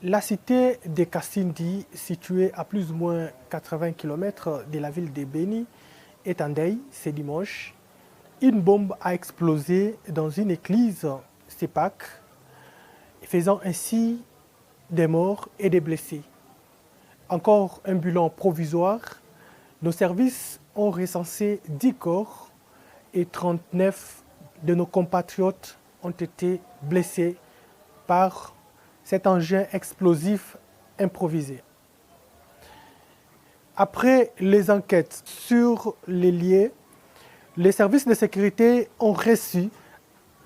La cité de Kasindi, située à plus ou moins 80 km de la ville de Beni, est en deuil ce dimanche. Une bombe a explosé dans une église CEPAC, faisant ainsi des morts et des blessés. Encore un bilan provisoire. Nos services ont recensé 10 corps et 39 de nos compatriotes ont été blessés par cet engin explosif improvisé. Après les enquêtes sur les lieux, les services de sécurité ont réussi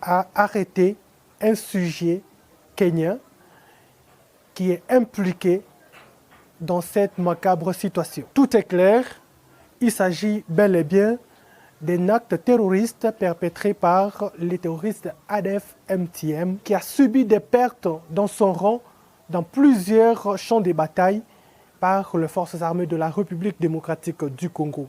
à arrêter un sujet kenyan qui est impliqué dans cette macabre situation. Tout est clair, il s'agit bel et bien d'un acte terroriste perpétré par les terroristes ADF MTM qui a subi des pertes dans son rang dans plusieurs champs de bataille par les forces armées de la République démocratique du Congo.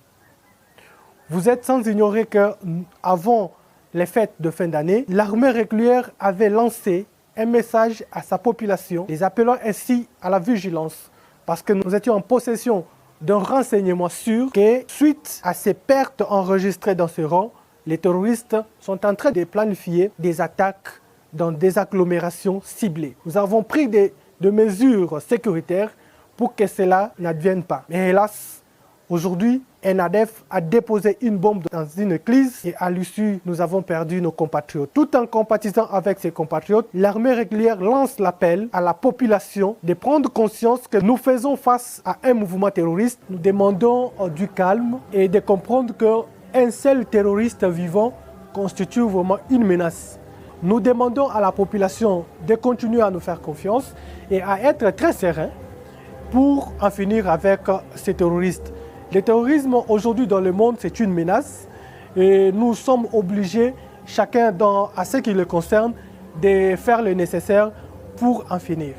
Vous êtes sans ignorer qu'avant les fêtes de fin d'année, l'armée régulière avait lancé un message à sa population, les appelant ainsi à la vigilance, parce que nous étions en possession d'un renseignement sûr que, suite à ces pertes enregistrées dans ce rang, les terroristes sont en train de planifier des attaques dans des agglomérations ciblées. Nous avons pris des mesures sécuritaires pour que cela n'advienne pas. Mais hélas, aujourd'hui, un ADF a déposé une bombe dans une église et à l'issue, nous avons perdu nos compatriotes. Tout en compatissant avec ses compatriotes, l'armée régulière lance l'appel à la population de prendre conscience que nous faisons face à un mouvement terroriste. Nous demandons du calme et de comprendre qu'un seul terroriste vivant constitue vraiment une menace. Nous demandons à la population de continuer à nous faire confiance et à être très serein pour en finir avec ces terroristes. Le terrorisme aujourd'hui dans le monde, c'est une menace et nous sommes obligés, chacun à ce qui le concerne, de faire le nécessaire pour en finir.